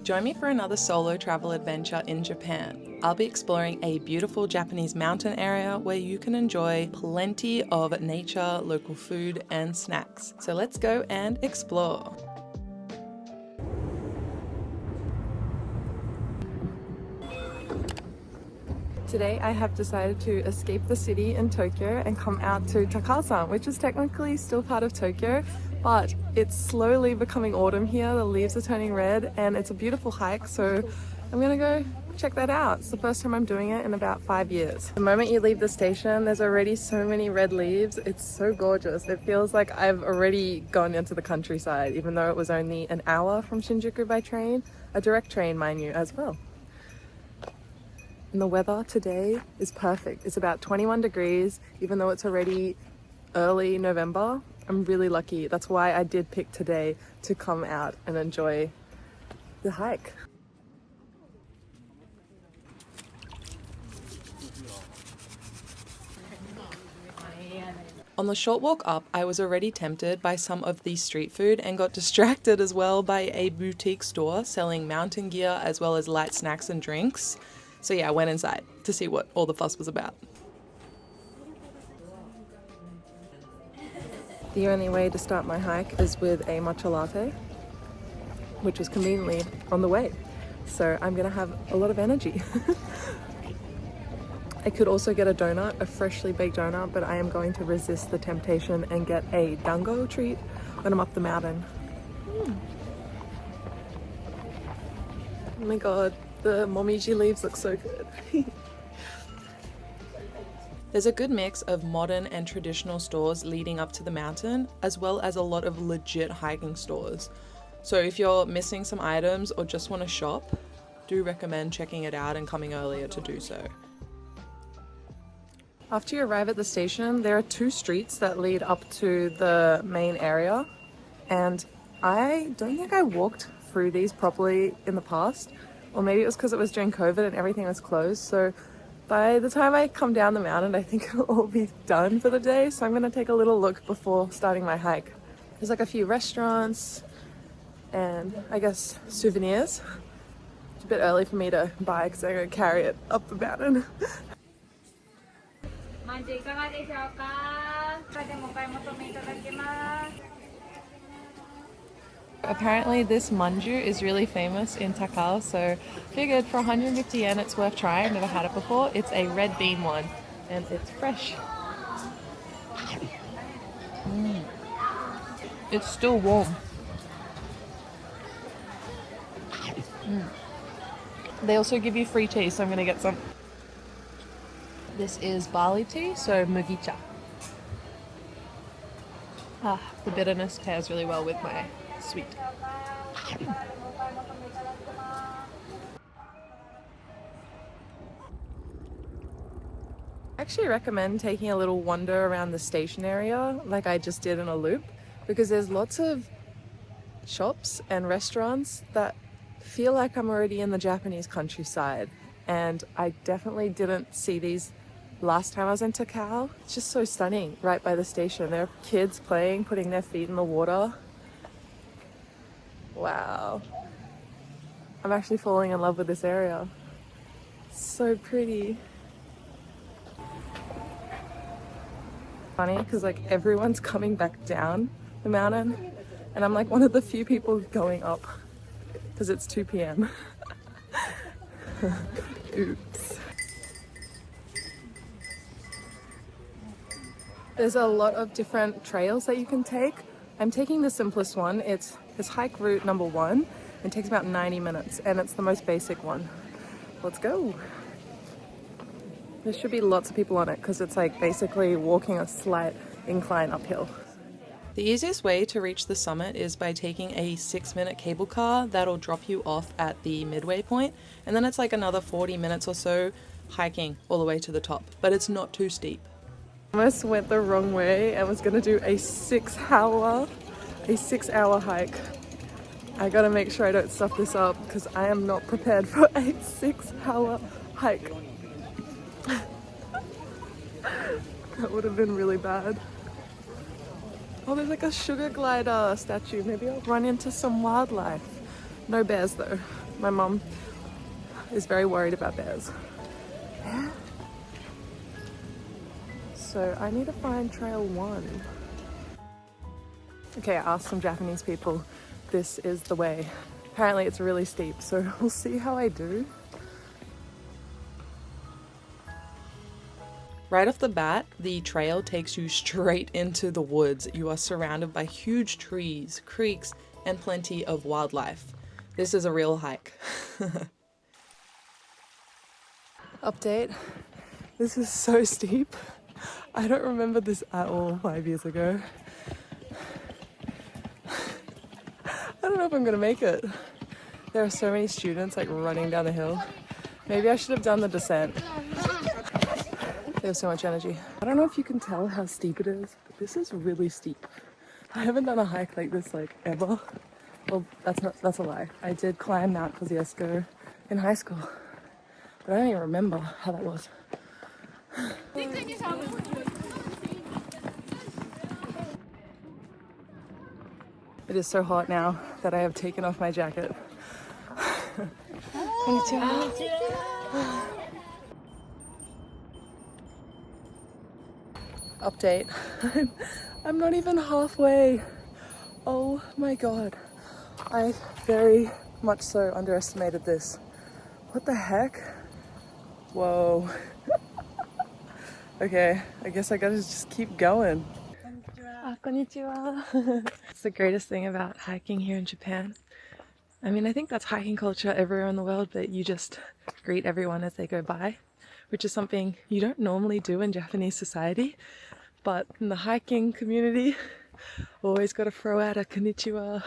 Join me for another solo travel adventure in Japan. I'll be exploring a beautiful Japanese mountain area where you can enjoy plenty of nature, local food, and snacks. So let's go and explore. Today I have decided to escape the city in Tokyo and come out to Takao, which is technically still part of Tokyo, but it's slowly becoming autumn here. The leaves are turning red and it's a beautiful hike, so I'm gonna go check that out. It's the first time I'm doing it in about 5 years. The moment you leave the station, there's already so many red leaves. It's so gorgeous. It feels like I've already gone into the countryside, even though it was only an hour from Shinjuku by train, a direct train, mind you, as well. And the weather today is perfect. It's about 21 degrees, even though it's already early November. I'm really lucky. That's why I did pick today to come out and enjoy the hike. On the short walk up, I was already tempted by some of the street food and got distracted as well by a boutique store selling mountain gear as well as light snacks and drinks. So yeah, I went inside to see what all the fuss was about. The only way to start my hike is with a matcha latte, which is conveniently on the way. So I'm gonna have a lot of energy. I could also get a donut, a freshly baked donut, but I am going to resist the temptation and get a Dango treat when I'm up the mountain. Oh my god. The momiji leaves look so good. There's a good mix of modern and traditional stores leading up to the mountain, as well as a lot of legit hiking stores. So if you're missing some items or just want to shop, do recommend checking it out and coming earlier to do so. After you arrive at the station, there are 2 streets that lead up to the main area, and I don't think I walked through these properly in the past. Or maybe it was because it was during COVID and everything was closed. So by the time I come down the mountain, I think it'll all be done for the day. So I'm going to take a little look before starting my hike. There's like a few restaurants and I guess souvenirs. It's a bit early for me to buy because I'm going to carry it up the mountain. Apparently this manju is really famous in Takao, so figured for 150 yen it's worth trying. I've never had it before. It's a red bean one and it's fresh. It's still warm. They also give you free tea, so I'm gonna get some. This is barley tea, so mugicha. The bitterness pairs really well with my sweet. I actually recommend taking a little wander around the station area like I just did in a loop, because there's lots of shops and restaurants that feel like I'm already in the Japanese countryside, and I definitely didn't see these last time I was in Takao. It's just so stunning right by the station. There are kids playing, putting their feet in the water. Wow. I'm actually falling in love with this area. It's so pretty. Funny because like everyone's coming back down the mountain and I'm like one of the few people going up because it's 2 p.m. Oops. There's a lot of different trails that you can take. I'm taking the simplest one. It's hike route number 1. It takes about 90 minutes and it's the most basic one. Let's go. There should be lots of people on it because it's like basically walking a slight incline uphill. The easiest way to reach the summit is by taking a 6-minute cable car that'll drop you off at the midway point, and then it's like another 40 minutes or so hiking all the way to the top, but it's not too steep. I almost went the wrong way and was gonna do a 6-hour hike. I gotta make sure I don't stuff this up because I am not prepared for a 6-hour hike. That would have been really bad. Oh, there's like a sugar glider statue. Maybe I'll run into some wildlife. No bears though. My mum is very worried about bears. So I need to find trail 1. Okay, I asked some Japanese people. This is the way. Apparently it's really steep, so we'll see how I do. Right off the bat, the trail takes you straight into the woods. You are surrounded by huge trees, creeks, and plenty of wildlife. This is a real hike. Update. This is so steep. I don't remember this at all 5 years ago. I don't know if I'm gonna make it. There are so many students like running down the hill. Maybe I should have done the descent. They have so much energy. I don't know if you can tell how steep it is, but this is really steep. I haven't done a hike like this like ever. Well, that's a lie. I did climb Mount Kosciuszko in high school, but I don't even remember how that was. It is so hot now that I have taken off my jacket. Konnichiwa. Update. I'm not even halfway. Oh my god. I very much so underestimated this. What the heck? Whoa. Okay, I guess I gotta just keep going. Konnichiwa. It's the greatest thing about hiking here in Japan. I mean, I think that's hiking culture everywhere in the world, but you just greet everyone as they go by, which is something you don't normally do in Japanese society. But in the hiking community, always got to throw out a konnichiwa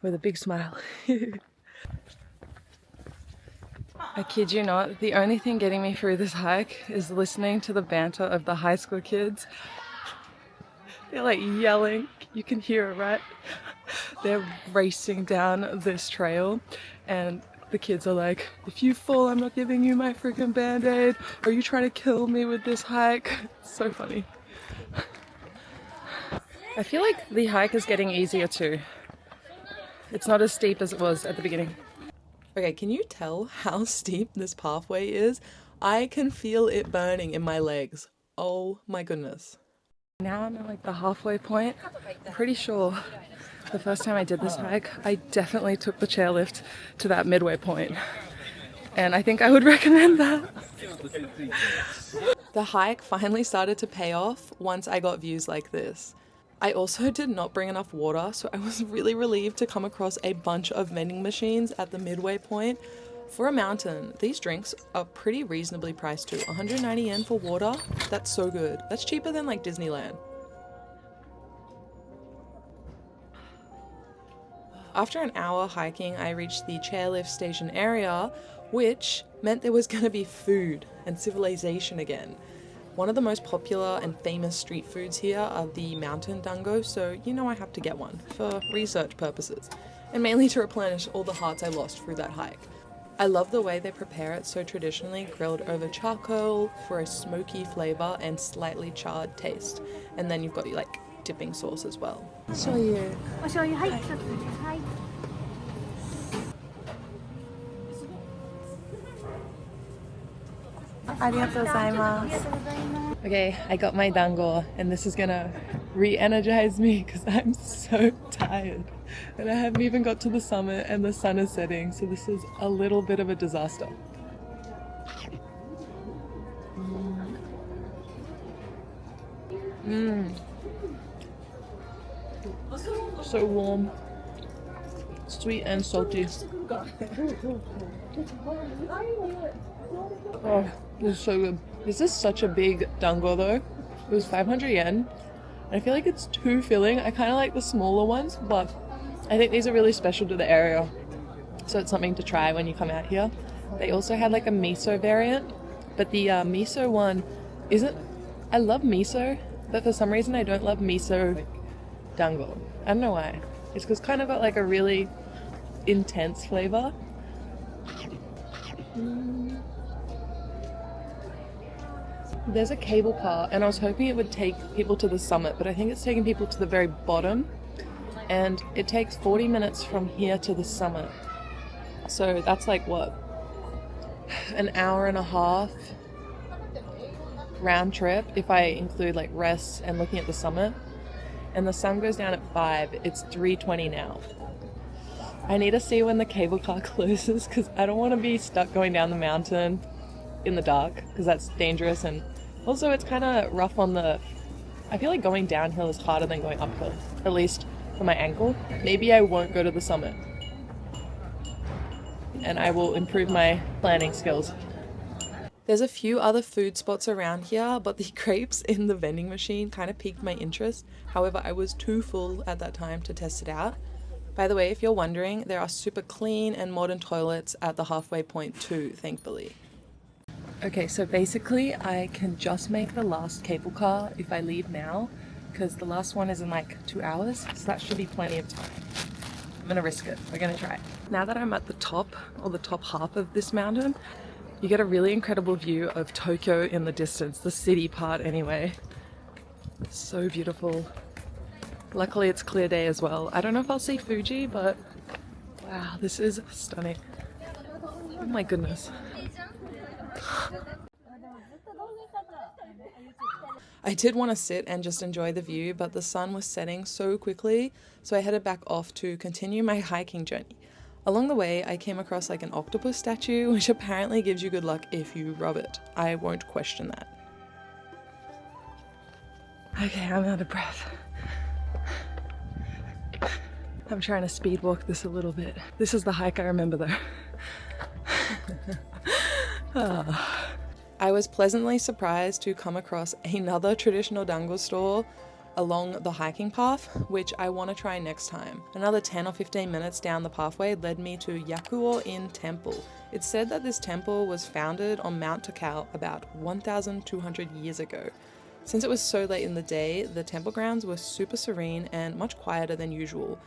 with a big smile. I kid you not, the only thing getting me through this hike is listening to the banter of the high school kids. They're like yelling, you can hear it, right? They're racing down this trail and the kids are like, if you fall, I'm not giving you my freaking band-aid. Are you trying to kill me with this hike? It's so funny. I feel like the hike is getting easier too. It's not as steep as it was at the beginning. Okay, can you tell how steep this pathway is? I can feel it burning in my legs. Oh my goodness. Now I'm at like the halfway point. I'm pretty sure the first time I did this hike, I definitely took the chairlift to that midway point. And I think I would recommend that. The hike finally started to pay off once I got views like this. I also did not bring enough water, so I was really relieved to come across a bunch of vending machines at the midway point. For a mountain, these drinks are pretty reasonably priced too. 190 yen for water? That's so good. That's cheaper than like Disneyland. After an hour hiking, I reached the chairlift station area, which meant there was going to be food and civilization again. One of the most popular and famous street foods here are the mountain dango, so you know I have to get one for research purposes, and mainly to replenish all the hearts I lost through that hike. I love the way they prepare it so traditionally, grilled over charcoal for a smoky flavor and slightly charred taste. And then you've got your like dipping sauce as well. Shoyu. Okay, I got my dango and this is gonna re-energize me because I'm so tired. And I haven't even got to the summit and the sun is setting, so this is a little bit of a disaster. So warm, sweet and salty. Oh, this is so good. This is such a big dango though. It was 500 yen. I feel like it's too filling. I kind of like the smaller ones, but I think these are really special to the area. So it's something to try when you come out here. They also had like a miso variant, but the miso one isn't... I love miso, but for some reason I don't love miso dango. I don't know why. It's because kind of got like a really intense flavor. There's a cable car and I was hoping it would take people to the summit, but I think it's taking people to the very bottom. and it takes 40 minutes from here to the summit. So that's like what? An hour and a half round trip if I include like rests and looking at the summit. And the sun goes down at 5. It's 3:20 now. I need to see when the cable car closes because I don't want to be stuck going down the mountain in the dark because that's dangerous, and also it's kind of rough on the... I feel like going downhill is harder than going uphill, at least for my ankle. Maybe I won't go to the summit and I will improve my planning skills. There's a few other food spots around here, but the crepes in the vending machine kind of piqued my interest. However, I was too full at that time to test it out. By the way, if you're wondering, there are super clean and modern toilets at the halfway point too, thankfully. Okay, so basically I can just make the last cable car if I leave now, because the last one is in like 2 hours, so that should be plenty of time. I'm gonna risk it. We're gonna try it. Now that I'm at the top, or the top half of this mountain, you get a really incredible view of Tokyo in the distance, the city part anyway. It's so beautiful. Luckily it's clear day as well. I don't know if I'll see Fuji, but wow, this is stunning. Oh my goodness. I did want to sit and just enjoy the view, but the sun was setting so quickly, so I headed back off to continue my hiking journey. Along the way, I came across like an octopus statue, which apparently gives you good luck if you rub it. I won't question that. Okay, I'm out of breath. I'm trying to speed walk this a little bit. This is the hike I remember though. I was pleasantly surprised to come across another traditional Dango store along the hiking path, which I want to try next time. Another 10 or 15 minutes down the pathway led me to Yakuoin Temple. It's said that this temple was founded on Mount Takao about 1,200 years ago. Since it was so late in the day, the temple grounds were super serene and much quieter than usual.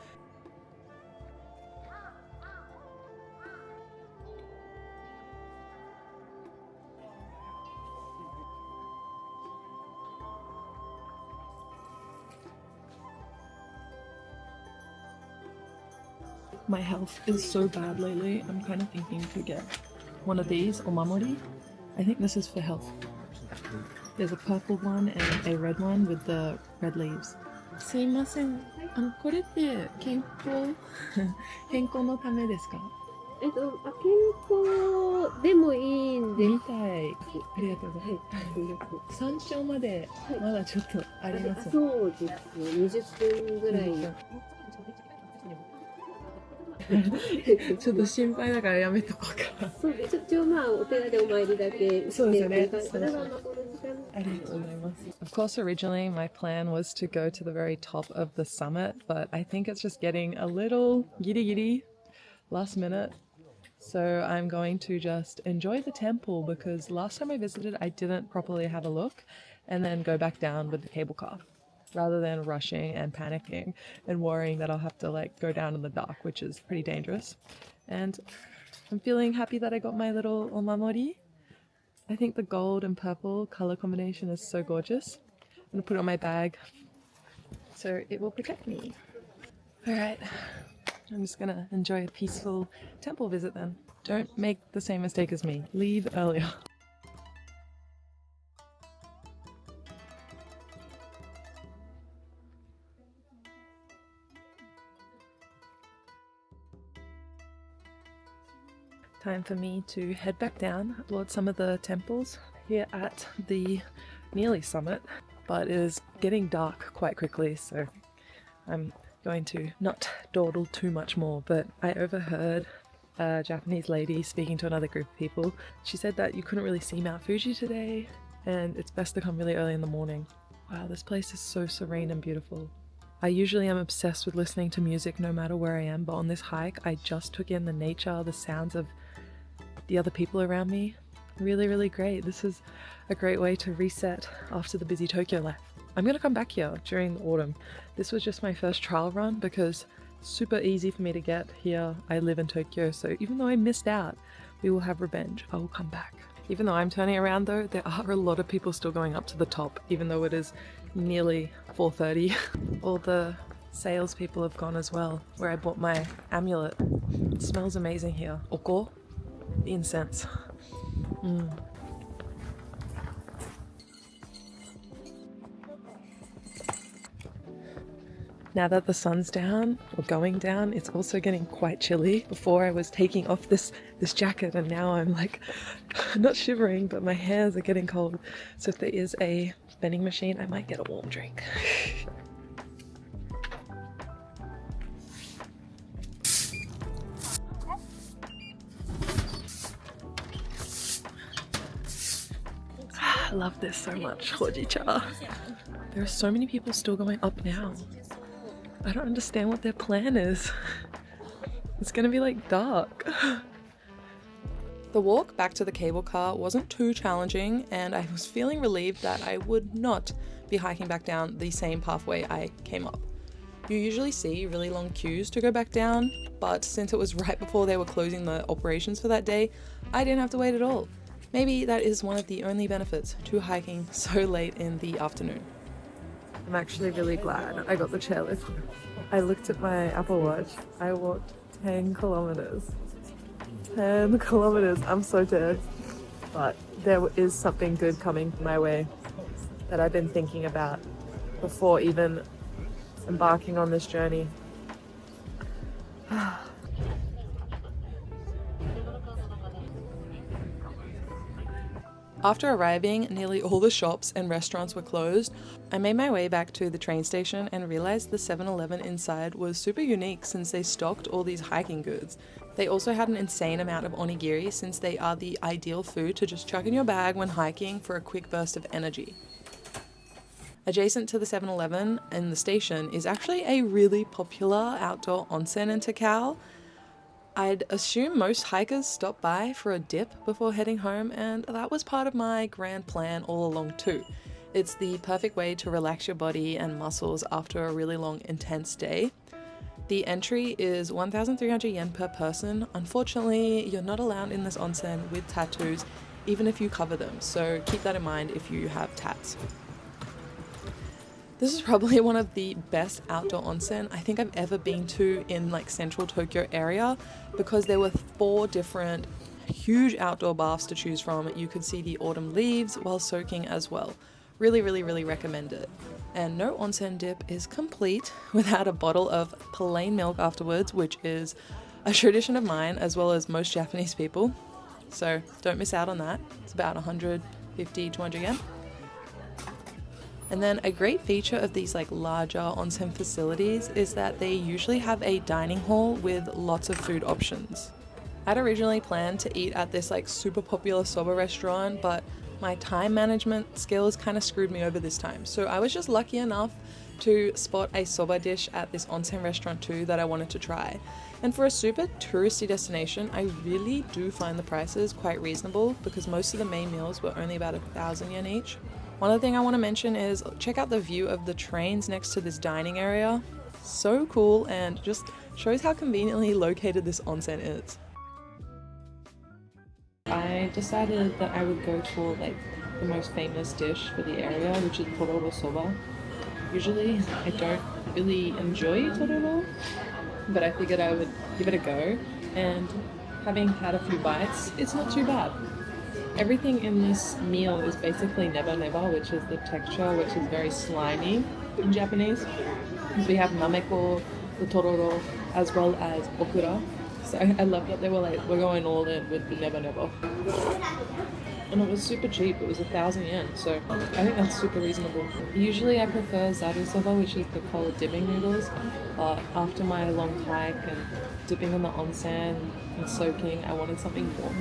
My health is so bad lately, I'm kind of thinking to get one of these, omamori. I think this is for health. There's a purple one and a red one with the red leaves. すいません。これって健康健康のためですか？健康でもいいんで。みたい。ありがとうございます。山頂までまだちょっとあります。そうですね。20分ぐらい。ちょっと心配だからやめとこうかな。そうで、一応まあお寺でお参りだけ。そうですよね。ありがとうございます。Of course, originally my plan was to go to the very top of the summit, but I think it's just getting a little giddy last minute. So I'm going to just enjoy the temple because last time I visited, I didn't properly have a look and then go back down with the cable car, rather than rushing and panicking and worrying that I'll have to like go down in the dark, which is pretty dangerous. And I'm feeling happy that I got my little omamori. I think the gold and purple color combination is so gorgeous. I'm gonna put it on my bag so it will protect me. Alright, I'm just gonna enjoy a peaceful temple visit then. Don't make the same mistake as me. Leave earlier. Time for me to head back down, applaud some of the temples here at the nearly summit, but it is getting dark quite quickly, so I'm going to not dawdle too much more. But I overheard a Japanese lady speaking to another group of people. She said that you couldn't really see Mount Fuji today and it's best to come really early in the morning. Wow, this place is so serene and beautiful. I usually am obsessed with listening to music no matter where I am, but on this hike I just took in the nature, the sounds of the other people around me. Really great. This is a great way to reset after the busy Tokyo life. I'm gonna come back here during the autumn. This was just my first trial run because it's super easy for me to get here. I live in Tokyo, so even though I missed out, we will have revenge. I will come back. Even though I'm turning around though, there are a lot of people still going up to the top, even though it is nearly 4:30. All the salespeople have gone as well, where I bought my amulet. It smells amazing here. Oko, the incense. Now that the sun's down, or going down, it's also getting quite chilly. Before I was taking off this jacket, and now I'm like, not shivering, but my hands are getting cold. So if there is a vending machine, I might get a warm drink. I love this so much, hojicha. There are so many people still going up now. I don't understand what their plan is. It's gonna be like dark. The walk back to the cable car wasn't too challenging, and I was feeling relieved that I would not be hiking back down the same pathway I came up. You usually see really long queues to go back down, but since it was right before they were closing the operations for that day, I didn't have to wait at all. Maybe that is one of the only benefits to hiking so late in the afternoon. I'm actually really glad I got the chairlift. I looked at my Apple Watch. I walked 10 kilometers. 10 kilometers. I'm so dead. But there is something good coming my way that I've been thinking about before even embarking on this journey. After arriving, nearly all the shops and restaurants were closed. I made my way back to the train station and realized the 7-Eleven inside was super unique since they stocked all these hiking goods. They also had an insane amount of onigiri since they are the ideal food to just chuck in your bag when hiking for a quick burst of energy. Adjacent to the 7-Eleven in the station is actually a really popular outdoor onsen in Takao. I'd assume most hikers stop by for a dip before heading home, and that was part of my grand plan all along too. It's the perfect way to relax your body and muscles after a really long, intense day. The entry is 1,300 yen per person. Unfortunately, you're not allowed in this onsen with tattoos, even if you cover them, so keep that in mind if you have tats. This is probably one of the best outdoor onsen I think I've ever been to in like central Tokyo area, because there were 4 different huge outdoor baths to choose from. You could see the autumn leaves while soaking as well. Really recommend it. And no onsen dip is complete without a bottle of plain milk afterwards, which is a tradition of mine as well as most Japanese people. So don't miss out on that. It's about 150, 200 yen. And then a great feature of these like larger onsen facilities is that they usually have a dining hall with lots of food options. I'd originally planned to eat at this like super popular soba restaurant, but my time management skills kind of screwed me over this time. So I was just lucky enough to spot a soba dish at this onsen restaurant too that I wanted to try. And for a super touristy destination, I really do find the prices quite reasonable because most of the main meals were only about 1,000 yen each. One other thing I want to mention is check out the view of the trains next to this dining area. So cool, and just shows how conveniently located this onsen is. I decided that I would go for like the most famous dish for the area, which is tororo soba. Usually I don't really enjoy tororo, but I figured I would give it a go, and having had a few bites, it's not too bad. Everything in this meal is basically neba, which is the texture, which is very slimy in Japanese. Because we have nameko, the tororo, as well as okura. So I love that they were like, we're going all in with the neba. And it was super cheap, it was 1,000 yen, so I think that's super reasonable. Usually I prefer zaru soba, which is the cold dipping noodles, but after my long hike and dipping in the onsen and soaking, I wanted something warm.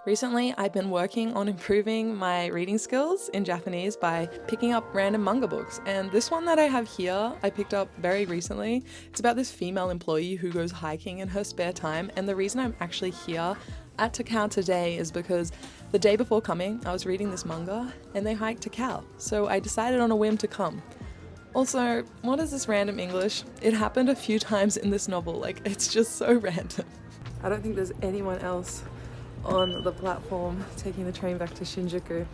Recently, I've been working on improving my reading skills in Japanese by picking up random manga books, and this one that I have here, I picked up very recently. It's about this female employee who goes hiking in her spare time, and the reason I'm actually here at Takao today is because the day before coming, I was reading this manga, and they hiked Takao, so I decided on a whim to come. Also, what is this random English? It happened a few times in this novel, like, it's just so random. I don't think there's anyone else on the platform taking the train back to Shinjuku.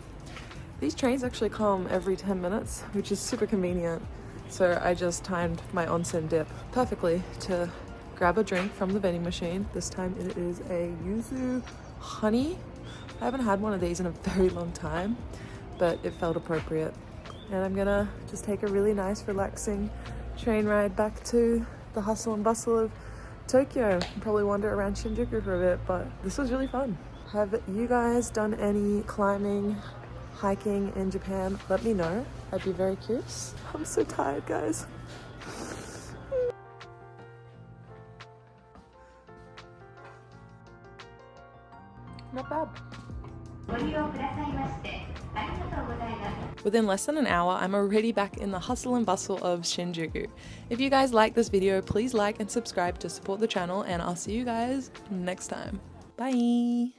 These trains actually come every 10 minutes, which is super convenient. So I just timed my onsen dip perfectly to grab a drink from the vending machine. This time it is a yuzu honey. I haven't had one of these in a very long time, but it felt appropriate. And I'm gonna just take a really nice relaxing train ride back to the hustle and bustle of Tokyo. Probably wander around Shinjuku for a bit, but this was really fun. Have you guys done any climbing, hiking in Japan? Let me know. I'd be very curious. I'm so tired, guys. Not bad. Within less than an hour, I'm already back in the hustle and bustle of Shinjuku. If you guys like this video, please like and subscribe to support the channel, and I'll see you guys next time. Bye!